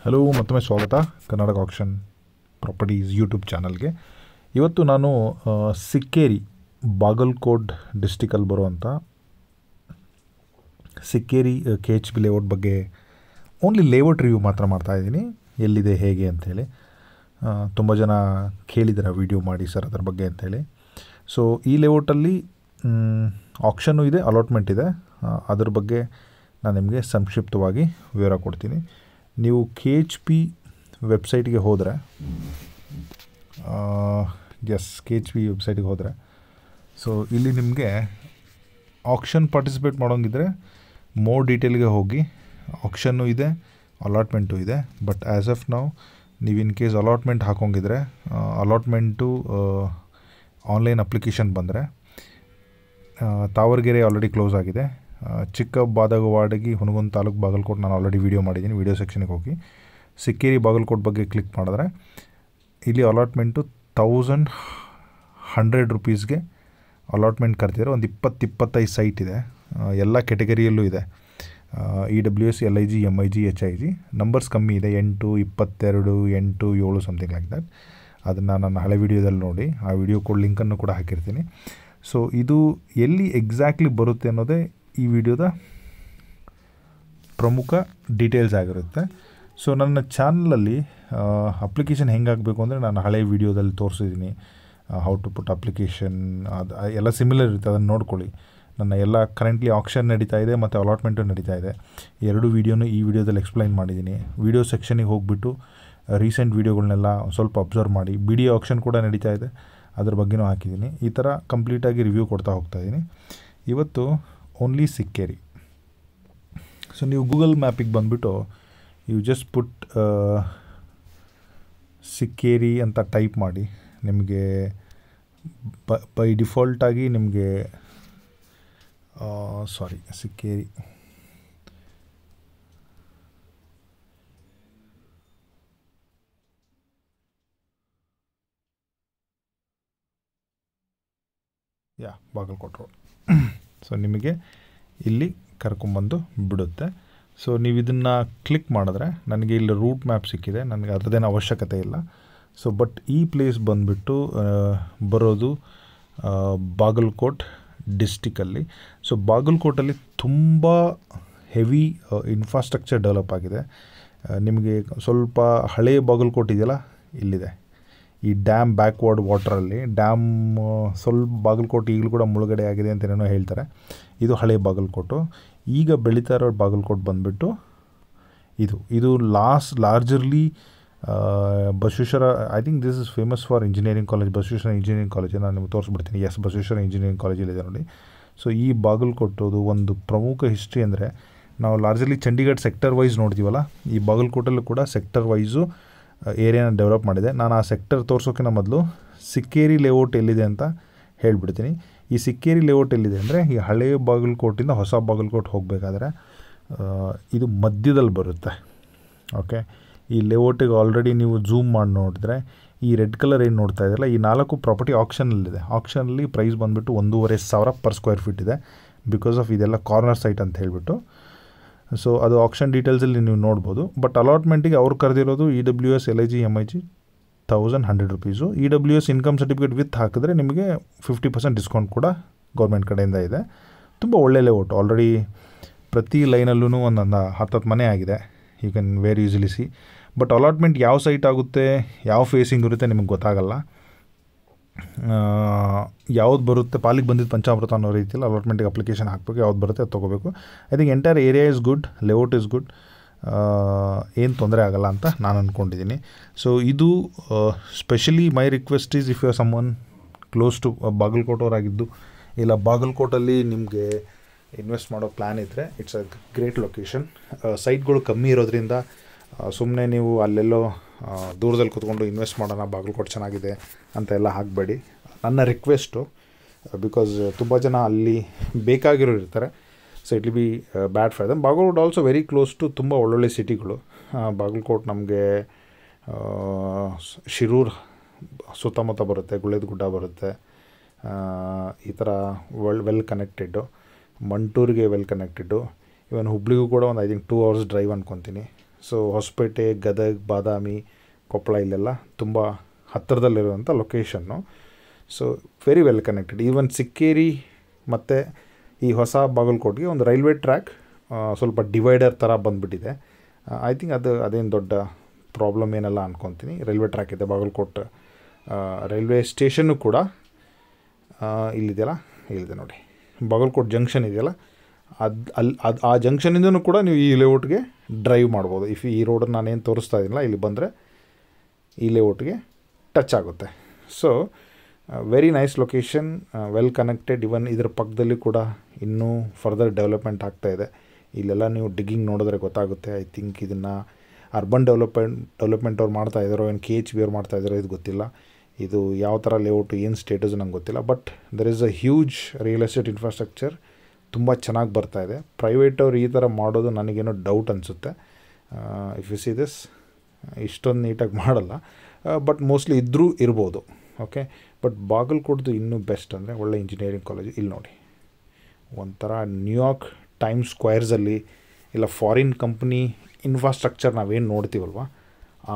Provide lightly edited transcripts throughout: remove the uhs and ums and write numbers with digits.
Hello, ಮತ್ತೊಮ್ಮೆ ಸ್ವಾಗತ Karnataka action properties YouTube ಚಾನಲ್ಗೆ. ಇವತ್ತು ನಾನು ಸಿಕ್ಕೇರಿ ಬಾಗಲಕೋಟ್ ಡಿಸ್ಟಿಕಲ್ಲಿ ಬರುವಂಥ ಸಿಕ್ಕೇರಿ KHB ಲೇಔಟ್ ಬಗ್ಗೆ ಓನ್ಲಿ ಲೇಔಟ್ ರಿವ್ಯೂ ಮಾತ್ರ ಮಾಡ್ತಾಯಿದ್ದೀನಿ, ಎಲ್ಲಿದೆ ಹೇಗೆ ಅಂಥೇಳಿ. ತುಂಬ ಜನ ಕೇಳಿದ್ದಾರೆ ವಿಡಿಯೋ ಮಾಡಿ ಸರ್ ಅದರ ಬಗ್ಗೆ ಅಂಥೇಳಿ. ಸೊ ಈ ಲೇಔಟಲ್ಲಿ ಆಕ್ಷನ್ನು ಇದೆ, ಅಲಾಟ್ಮೆಂಟ್ ಇದೆ. ಅದ್ರ ಬಗ್ಗೆ ನಾನು ನಿಮಗೆ ಸಂಕ್ಷಿಪ್ತವಾಗಿ ವಿವರ ಕೊಡ್ತೀನಿ. ನೀವು KHB ವೆಬ್ಸೈಟ್ಗೆ ಹೋದರೆ KHB ವೆಬ್ಸೈಟಿಗೆ ಹೋದರೆ ಸೊ ಇಲ್ಲಿ ನಿಮಗೆ ಆಕ್ಷನ್ ಪಾರ್ಟಿಸಿಪೇಟ್ ಮಾಡೋಂಗಿದ್ರೆ ಮೋರ್ ಡೀಟೇಲ್ಗೆ ಹೋಗಿ. ಆಕ್ಷನ್ನು ಇದೆ, ಅಲಾಟ್ಮೆಂಟು ಇದೆ. ಬಟ್ ಆ್ಯಸ್ ಆಫ್ ನಾವು ನೀವು ಇನ್ ಕೇಸ್ ಅಲಾಟ್ಮೆಂಟ್ ಹಾಕೋಂಗಿದ್ರೆ ಅಲಾಟ್ಮೆಂಟು ಆನ್ಲೈನ್ ಅಪ್ಲಿಕೇಶನ್ ಬಂದರೆ ತಾವರಗೆರೆ ಆಲ್ರೆಡಿ ಕ್ಲೋಸ್ ಆಗಿದೆ. ಚಿಕ್ಕಬಾದಗವಾಡಗಿ ಹುನಗುಂದ ತಾಲೂಕು ಬಾಗಲಕೋಟ್ ನಾನು ಆಲ್ರೆಡಿ ವೀಡಿಯೋ ಮಾಡಿದ್ದೀನಿ. ವೀಡಿಯೋ ಸೆಕ್ಷನಿಗೆ ಹೋಗಿ ಸಿಕ್ಕೇರಿ ಬಾಗಲಕೋಟ್ ಬಗ್ಗೆ ಕ್ಲಿಕ್ ಮಾಡಿದ್ರೆ ಇಲ್ಲಿ ಅಲಾಟ್ಮೆಂಟು 1100 ರೂಪೀಸ್ಗೆ ಅಲಾಟ್ಮೆಂಟ್ ಕರ್ತಿದ್ದಾರೆ. ಒಂದು 20-25 ಸೈಟ್ ಇದೆ, ಎಲ್ಲ ಕೆಟಗರಿಯಲ್ಲೂ ಇದೆ. EWS, LIG, MIG, HIG. Numbers ಕಮ್ಮಿ ಇದೆ, 8, 22, 8, 7 ಸಮಥಿಂಗ್ ಲೈಕ್ ದ್ಯಾಟ್. ಅದನ್ನು ನನ್ನ ಹಳೆ ವೀಡಿಯೋದಲ್ಲಿ ನೋಡಿ, ಆ ವಿಡಿಯೋ ಕೂಡ ಲಿಂಕನ್ನು ಕೂಡ ಹಾಕಿರ್ತೀನಿ. ಸೊ ಇದು ಎಲ್ಲಿ ಎಕ್ಸಾಕ್ಟ್ಲಿ ಬರುತ್ತೆ ಅನ್ನೋದೇ ಈ ವಿಡಿಯೋದ ಪ್ರಮುಖ ಡೀಟೇಲ್ಸ್ ಆಗಿರುತ್ತೆ. ಸೊ ನನ್ನ ಚಾನಲಲ್ಲಿ ಅಪ್ಲಿಕೇಶನ್ ಹೆಂಗಾಗಬೇಕು ಅಂದರೆ ನಾನು ಹಳೆ ವೀಡಿಯೋದಲ್ಲಿ ತೋರಿಸಿದ್ದೀನಿ. ಹೌ ಟು ಪುಟ್ ಅಪ್ಲಿಕೇಶನ್ ಅದು ಎಲ್ಲ ಸಿಮಿಲರ್ ಇರುತ್ತೆ, ಅದನ್ನು ನೋಡ್ಕೊಳ್ಳಿ. ನನ್ನ ಎಲ್ಲ ಕರೆಂಟ್ಲಿ ಆಕ್ಷನ್ ನಡೀತಾ ಇದೆ ಮತ್ತು ಅಲಾಟ್ಮೆಂಟು ನಡೀತಾ ಇದೆ. ಎರಡು ವೀಡಿಯೋನು ಈ ವಿಡಿಯೋದಲ್ಲಿ ಎಕ್ಸ್ಪ್ಲೈನ್ ಮಾಡಿದ್ದೀನಿ. ವಿಡಿಯೋ ಸೆಕ್ಷನಿಗೆ ಹೋಗಿಬಿಟ್ಟು ರೀಸೆಂಟ್ ವೀಡಿಯೋಗಳನ್ನೆಲ್ಲ ಸ್ವಲ್ಪ ಅಬ್ಸರ್ವ್ ಮಾಡಿ. BD ಆಕ್ಷನ್ ಕೂಡ ನಡೀತಾ ಇದೆ, ಅದ್ರ ಬಗ್ಗೆನೂ ಹಾಕಿದ್ದೀನಿ. ಈ ಥರ ಕಂಪ್ಲೀಟಾಗಿ ರಿವ್ಯೂ ಕೊಡ್ತಾ ಹೋಗ್ತಾಯಿದ್ದೀನಿ. ಇವತ್ತು ಓನ್ಲಿ ಸಿಕ್ಕೇರಿ. ಸೊ ನೀವು ಗೂಗಲ್ ಮ್ಯಾಪಿಗೆ ಬಂದುಬಿಟ್ಟು ಯು ಜಸ್ಟ್ ಪುಟ್ ಸಿಕ್ಕೇರಿ ಅಂತ ಟೈಪ್ ಮಾಡಿ. ನಿಮಗೆ ಬೈ ಡಿಫಾಲ್ಟಾಗಿ ನಿಮಗೆ ಸಿಕ್ಕೇರಿ ಬಾಗಲಕೋಟ್ ರೋಡ್. ಸೊ ನಿಮಗೆ ಇಲ್ಲಿ ಕರ್ಕೊಂಬಂದು ಬಿಡುತ್ತೆ. ಸೊ ನೀವು ಇದನ್ನು ಕ್ಲಿಕ್ ಮಾಡಿದ್ರೆ ನನಗೆ ಇಲ್ಲಿ ರೂಟ್ ಮ್ಯಾಪ್ ಸಿಕ್ಕಿದೆ. ನನಗೆ ಅದರದ್ದೇನು ಅವಶ್ಯಕತೆ ಇಲ್ಲ. ಸೊ ಬಟ್ ಈ ಪ್ಲೇಸ್ ಬಂದುಬಿಟ್ಟು ಬರೋದು ಬಾಗಲಕೋಟ್ ಡಿಸ್ಟಿಕಲ್ಲಿ. ಸೊ ಬಾಗಲಕೋಟಲ್ಲಿ ತುಂಬ ಹೆವಿ ಇನ್ಫ್ರಾಸ್ಟ್ರಕ್ಚರ್ ಡೆವಲಪ್ ಆಗಿದೆ. ನಿಮಗೆ ಸ್ವಲ್ಪ ಹಳೆಯ ಬಾಗಲಕೋಟ್ ಇದೆಯಲ್ಲ, ಇಲ್ಲಿದೆ. ಈ ಡ್ಯಾಮ್ ಬ್ಯಾಕ್ವರ್ಡ್ ವಾಟ್ರಲ್ಲಿ ಡ್ಯಾಮ್ ಸ್ವಲ್ಪ ಬಾಗಲಕೋಟೆ ಈಗಲೂ ಕೂಡ ಮುಳುಗಡೆ ಆಗಿದೆ ಅಂತ ಏನೋ ಹೇಳ್ತಾರೆ. ಇದು ಹಳೆ ಬಾಗಲಕೋಟು. ಈಗ ಬೆಳೀತಾ ಇರೋ ಬಾಗಲಕೋಟೆ ಬಂದುಬಿಟ್ಟು ಇದು largely Basaveshwara. I think this is famous for engineering college, Basaveshwara engineering college. ನಾನು ನಿಮಗೆ ತೋರಿಸ್ಬಿಡ್ತೀನಿ. ಬಸವೇಶ್ವರ ಇಂಜಿನಿಯರಿಂಗ್ ಕಾಲೇಜಲ್ಲಿದೆ ನೋಡಿ. ಸೊ ಈ ಬಾಗಲಕೋಟದು ಒಂದು ಪ್ರಮುಖ ಹಿಸ್ಟ್ರಿ ಅಂದರೆ, ನಾವು ಲಾರ್ಜರ್ಲಿ ಚಂಡೀಗಢ ಸೆಕ್ಟರ್ ವೈಸ್ ನೋಡ್ತೀವಲ್ಲ, ಈ ಬಾಗಲಕೋಟಲ್ಲೂ ಕೂಡ ಸೆಕ್ಟರ್ ವೈಸು ಏರಿಯಾನ ಡೆವಲಪ್ ಮಾಡಿದೆ. ನಾನು ಆ ಸೆಕ್ಟರ್ ತೋರಿಸೋಕ್ಕಿಂತ ಮೊದಲು ಸಿಕ್ಕೇರಿ ಲೇಔಟ್ ಎಲ್ಲಿದೆ ಅಂತ ಹೇಳಿಬಿಡ್ತೀನಿ. ಈ ಸಿಕ್ಕೇರಿ ಲೇಔಟ್ ಎಲ್ಲಿದೆ ಅಂದರೆ, ಈ ಹಳೆಯ ಬಾಗಲಕೋಟಿಂದ ಹೊಸ ಬಾಗಲಕೋಟೆ ಹೋಗಬೇಕಾದ್ರೆ ಇದು ಮಧ್ಯದಲ್ಲಿ ಬರುತ್ತೆ. ಓಕೆ, ಈ ಲೇಔಟಿಗೆ ಆಲ್ರೆಡಿ ನೀವು ಝೂಮ್ ಮಾಡಿ ನೋಡಿದ್ರೆ ಈ ರೆಡ್ ಕಲರ್ ಏನು ನೋಡ್ತಾ ಇದ್ದಿಲ್ಲ, ಈ 4 ಪ್ರಾಪರ್ಟಿ ಆಕ್ಷನಲ್ಲಿದೆ. ಆಕ್ಷನಲ್ಲಿ ಪ್ರೈಸ್ ಬಂದುಬಿಟ್ಟು 1,500 per square feet ಇದೆ. ಬಿಕಾಸ್ ಆಫ್ ಇದೆಲ್ಲ ಕಾರ್ನರ್ ಸೈಟ್ ಅಂತ ಹೇಳಿಬಿಟ್ಟು. ಸೊ ಅದು ಆಕ್ಷನ್ ಡೀಟೇಲ್ಸಲ್ಲಿ ನೀವು ನೋಡ್ಬೋದು. ಬಟ್ ಅಲಾಟ್ಮೆಂಟಿಗೆ ಅವ್ರು ಕರೆದಿರೋದು EWS, LIG, MIG 1100 rupees. EWS income certificate with ಹಾಕಿದ್ರೆ ನಿಮಗೆ 50% ಡಿಸ್ಕೌಂಟ್ ಕೂಡ ಗೌರ್ಮೆಂಟ್ ಕಡೆಯಿಂದ ಇದೆ. ತುಂಬ ಒಳ್ಳೆ ಲೇಔಟ್. ಆಲ್ರೆಡಿ ಪ್ರತಿ ಲೈನಲ್ಲೂ ಒಂದೊಂದು 10 ಮನೆ ಆಗಿದೆ. You can very easily see. But allotment ಯಾವ ಸೈಟ್ ಆಗುತ್ತೆ, ಯಾವ ಫೇಸಿಂಗ್ ಇರುತ್ತೆ ನಿಮಗೆ ಗೊತ್ತಾಗಲ್ಲ. ಯಾವ್ದು ಬರುತ್ತೆ ಪಾಲಿಗೆ ಬಂದಿದ್ದು ಪಂಚಾಮೃತ ಅನ್ನೋ ರೀತಿಯಲ್ಲಿ ಅಲಾಟ್ಮೆಂಟಿಗೆ ಅಪ್ಲಿಕೇಶನ್ ಹಾಕಬೇಕು. ಯಾವ್ದು ಬರುತ್ತೆ ಅದು ತೊಗೋಬೇಕು. I think entire area is good, layout is good. ಏನು ತೊಂದರೆ ಆಗಲ್ಲ ಅಂತ ನಾನು ಅಂದ್ಕೊಂಡಿದ್ದೀನಿ. ಸೊ ಇದು specially my request is, if you are someone close to ಬಾಗಲಕೋಟವರಾಗಿದ್ದು ಇಲ್ಲ ಬಾಗಲಕೋಟಲ್ಲಿ ನಿಮಗೆ ಇನ್ವೆಸ್ಟ್ ಮಾಡೋ ಪ್ಲ್ಯಾನ್ ಇದ್ದರೆ, ಇಟ್ಸ್ ಅ ಗ್ರೇಟ್ ಲೊಕೇಶನ್. ಸೈಟ್ಗಳು ಕಮ್ಮಿ ಇರೋದ್ರಿಂದ ಸುಮ್ಮನೆ ನೀವು ಅಲ್ಲೆಲ್ಲೋ ದೂರದಲ್ಲಿ ಕೂತ್ಕೊಂಡು ಇನ್ವೆಸ್ಟ್ ಮಾಡೋಣ, ಬಾಗಲಕೋಟೆ ಚೆನ್ನಾಗಿದೆ ಅಂತ ಎಲ್ಲ ಹಾಕಬೇಡಿ. ನನ್ನ ರಿಕ್ವೆಸ್ಟು, ಬಿಕಾಸ್ ತುಂಬ ಜನ ಅಲ್ಲಿ ಬೇಕಾಗಿರೋರು ಇರ್ತಾರೆ. So it will be bad for them. Bagalkot also very close to ತುಂಬ ಒಳ್ಳೊಳ್ಳೆ ಸಿಟಿಗಳು. ಬಾಗಲಕೋಟೆ ನಮಗೆ ಶಿರೂರು ಸುತ್ತಮುತ್ತ ಬರುತ್ತೆ, ಗುಳೇದಗುಡ್ಡ ಬರುತ್ತೆ. ಈ ಥರ ವೆಲ್ ಕನೆಕ್ಟೆಡ್ಡು. ಮಂಟೂರಿಗೆ ವೆಲ್ ಕನೆಕ್ಟೆಡ್ಡು. ಇವನ್ ಹುಬ್ಳಿಗೂ ಕೂಡ ಒಂದು ಐ ಥಿಂಕ್ 2 hours ಡ್ರೈವ್ ಅಂದ್ಕೊತೀನಿ. ಸೊ ಹೊಸಪೇಟೆ, ಗದಗ, ಬಾದಾಮಿ, ಕೊಪ್ಪಳ ಇಲ್ಲೆಲ್ಲ ತುಂಬ ಹತ್ತಿರದಲ್ಲಿರುವಂಥ location. So very well connected. Even Sikkeri ಮತ್ತು ಈ ಹೊಸ ಬಾಗಲಕೋಟ್ಗೆ ಒಂದು ರೈಲ್ವೆ ಟ್ರ್ಯಾಕ್ ಸ್ವಲ್ಪ ಡಿವೈಡರ್ ಥರ ಬಂದುಬಿಟ್ಟಿದೆ. ಐ ಥಿಂಕ್ ಅದೇನು ದೊಡ್ಡ ಪ್ರಾಬ್ಲಮ್ ಏನಲ್ಲ ಅಂದ್ಕೊತೀನಿ. ರೈಲ್ವೆ ಟ್ರ್ಯಾಕ್ ಇದೆ ಬಾಗಲಕೋಟೆ. ರೈಲ್ವೆ ಸ್ಟೇಷನ್ನು ಕೂಡ ಇಲ್ಲಿದೆಯಲ್ಲ, ಇಲ್ಲಿದೆ ನೋಡಿ, ಬಾಗಲಕೋಟೆ ಜಂಕ್ಷನ್ ಇದೆಯಲ್ಲ, ಆ ಜಂಕ್ಷನಿಂದನೂ ಕೂಡ ನೀವು ಈ ಲೇಔಟ್ಗೆ ಡ್ರೈವ್ ಮಾಡ್ಬೋದು. ಈ ರೋಡನ್ನು ನಾನೇನು ತೋರಿಸ್ತಾ ಇದ್ದೀನಲ್ಲ, ಇಲ್ಲಿ ಬಂದರೆ ಈ ಲೇಔಟ್ಗೆ ಟಚ್ ಆಗುತ್ತೆ. So very nice location, well connected. Even ಇದರ ಪಕ್ಕದಲ್ಲಿ ಕೂಡ ಇನ್ನೂ ಫರ್ದರ್ ಡೆವಲಪ್ಮೆಂಟ್ ಆಗ್ತಾಯಿದೆ. ಇಲ್ಲೆಲ್ಲ ನೀವು ಡಿಗ್ಗಿಂಗ್ ನೋಡಿದ್ರೆ ಗೊತ್ತಾಗುತ್ತೆ. ಐ ಥಿಂಕ್ ಇದನ್ನು ಅರ್ಬನ್ ಡೆವಲಪ್ಮೆಂಟ್ ಅವ್ರು ಮಾಡ್ತಾಯಿದ್ದಾರೋ, ಏನು KHB ಅವ್ರು ಮಾಡ್ತಾಯಿದ್ದಾರೋ ಇದು ಗೊತ್ತಿಲ್ಲ. ಇದು ಯಾವ ಥರ ಲೇಔಟು, ಏನು ಸ್ಟೇಟಸ್ ನಂಗೆ ಗೊತ್ತಿಲ್ಲ. But there is a huge real estate infrastructure, ತುಂಬ ಚೆನ್ನಾಗಿ ಬರ್ತಾಯಿದೆ. ಪ್ರೈವೇಟ್ ಅವ್ರು ಈ ಥರ ಮಾಡೋದು ನನಗೇನೋ ಡೌಟ್ ಅನಿಸುತ್ತೆ. ಇಫ್ ಯು ಸಿ ದಿಸ್, ಇಷ್ಟೊಂದು ನೀಟಾಗಿ ಮಾಡಲ್ಲ, ಬಟ್ ಮೋಸ್ಟ್ಲಿ ಇದ್ದರೂ ಇರ್ಬೋದು. ಓಕೆ, ಬಟ್ ಬಾಗಲಕೋಟದು ಇನ್ನೂ ಬೆಸ್ಟ್ ಅಂದರೆ ಒಳ್ಳೆ ಇಂಜಿನಿಯರಿಂಗ್ ಕಾಲೇಜು. ಇಲ್ಲಿ ನೋಡಿ, ಒಂಥರ ನ್ಯೂಯಾರ್ಕ್ ಟೈಮ್ ಸ್ಕ್ವೇರ್ಸಲ್ಲಿ ಇಲ್ಲ ಫಾರಿನ್ ಕಂಪ್ನಿ ಇನ್ಫ್ರಾಸ್ಟ್ರಕ್ಚರ್ ನಾವೇನು ನೋಡ್ತೀವಲ್ವ,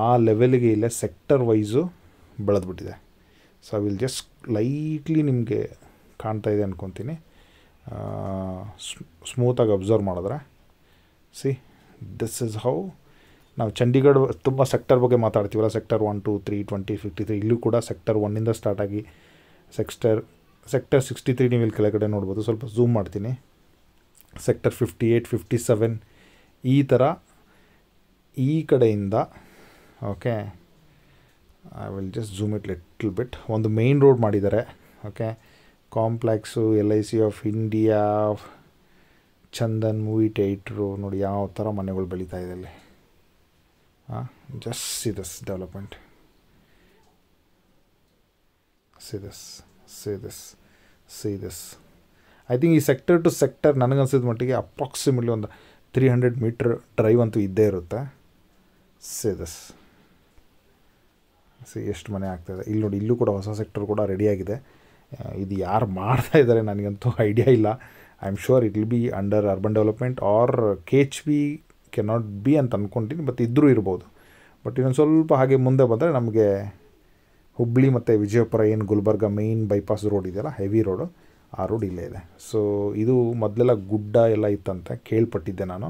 ಆ ಲೆವೆಲ್ಗೆ ಇಲ್ಲೇ ಸೆಕ್ಟರ್ ವೈಸು ಬೆಳೆದ್ಬಿಟ್ಟಿದೆ. So I will just lightly ನಿಮಗೆ ಕಾಣ್ತಾ ಇದೆ ಅಂದ್ಕೊತೀನಿ. ಸ್ಮೂತಾಗಿ ಅಬ್ಸರ್ವ್ ಮಾಡಿದ್ರೆ ಸಿ ದಿಸ್ ಇಸ್ ಹೌ ನಾವು ಚಂಡೀಗಢ ತುಂಬ ಸೆಕ್ಟರ್ ಬಗ್ಗೆ ಮಾತಾಡ್ತೀವಲ್ಲ, ಸೆಕ್ಟರ್ 1, 2, 3, 20, 53. ಇಲ್ಲೂ ಕೂಡ ಸೆಕ್ಟರ್ 1ಇಂದ ಸ್ಟಾರ್ಟ್ ಆಗಿ ಸೆಕ್ಟರ್ 63 ನೀವು ಇಲ್ಲಿ ಕೆಳಗಡೆ ನೋಡ್ಬೋದು. ಸ್ವಲ್ಪ ಝೂಮ್ ಮಾಡ್ತೀನಿ. ಸೆಕ್ಟರ್ 58, 57 ಈ ಥರ ಈ ಕಡೆಯಿಂದ. Okay, I will just zoom it little bit. ಒಂದು ಮೇನ್ ರೋಡ್ ಮಾಡಿದ್ದಾರೆ. Okay, complex, LIC of India, Chandan movie theatre, ನೋಡಿ ಯಾವ ಥರ ಮನೆಗಳು ಬೆಳೀತಾ ಇದೆ ಅಲ್ಲಿ. Just see this development, see this. I think ಈ ಸೆಕ್ಟರ್ ಟು ಸೆಕ್ಟರ್ ನನಗನ್ಸಿದ ಮಟ್ಟಿಗೆ ಅಪ್ರಾಕ್ಸಿಮೇಟ್ಲಿ ಒಂದು 300 ಮೀಟ್ರ್ ಡ್ರೈವ್ ಅಂತೂ ಇದ್ದೇ ಇರುತ್ತೆ. ಸಿ ಎಷ್ಟು ಮನೆ ಆಗ್ತಾಯಿದೆ ಇಲ್ಲಿ ನೋಡಿ. ಇಲ್ಲೂ ಕೂಡ ಹೊಸ ಸೆಕ್ಟರ್ ಕೂಡ ರೆಡಿಯಾಗಿದೆ. ಇದು ಯಾರು ಮಾಡ್ತಾ ಇದ್ದಾರೆ ನನಗಂತೂ ಐಡಿಯಾ ಇಲ್ಲ. I am sure it will be under urban development or KHB cannot be ಅಂತ ಅಂದ್ಕೊತೀನಿ, ಬಟ್ ಇದ್ದರೂ ಇರ್ಬೋದು. ಬಟ್ ಇನ್ನೊಂದು ಸ್ವಲ್ಪ ಹಾಗೆ ಮುಂದೆ ಬಂದರೆ ನಮಗೆ ಹುಬ್ಬಳ್ಳಿ ಮತ್ತು ವಿಜಯಪುರ ಏನು ಗುಲ್ಬರ್ಗ ಮೇಯ್ನ್ ಬೈಪಾಸ್ ರೋಡ್ ಇದೆಯಲ್ಲ, ಹೆವಿ ರೋಡು, ಆ ರೋಡ್ ಇಲ್ಲೇ ಇದೆ. ಸೊ ಇದು ಮೊದಲೆಲ್ಲ ಗುಡ್ಡ ಎಲ್ಲ ಇತ್ತಂತೆ ಕೇಳ್ಪಟ್ಟಿದ್ದೆ ನಾನು.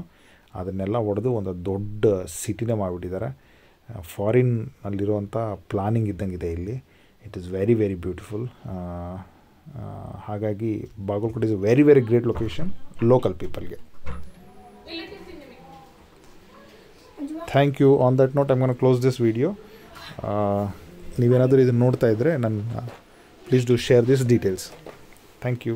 ಅದನ್ನೆಲ್ಲ ಹೊಡೆದು ಒಂದು ದೊಡ್ಡ ಸಿಟಿನೇ ಮಾಡಿಬಿಟ್ಟಿದ್ದಾರೆ. ಫಾರಿನ್ನಲ್ಲಿರುವಂಥ ಪ್ಲಾನಿಂಗ್ ಇದ್ದಂಗಿದೆ ಇಲ್ಲಿ. It is very very beautiful. ಹಾಗಾಗಿ Bagalkote is very very great location local ಪೀಪಲ್ಗೆ. Thank you. On that note I am gonna close this video. ನೀವೇನಾದರೂ ಇದನ್ನು ನೋಡ್ತಾ ಇದ್ದರೆ please do share this details. Thank you.